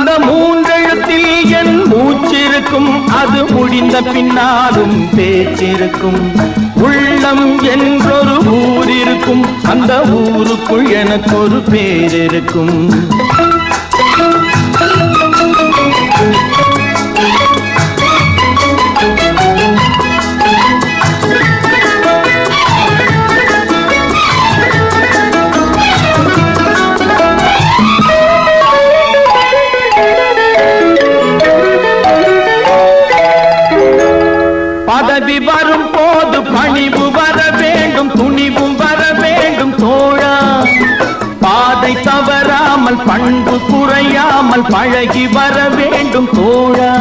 அந்த மூன்றெழுத்தில் என் மூச்சிருக்கும், அது முடிந்த பின்னாலும் பேச்சிருக்கும். உள்ளம் என்றொரு ஊர் இருக்கும், அந்த ஊருக்குள் எனக்கு ஒரு பேர் இருக்கும். பதவி வரும் போது பணிவு வர வேண்டும், துணிவும் வர வேண்டும் தோழா. பாதை தவறாமல் பண்பு குறையாமல் பழகி வர வேண்டும் தோழா.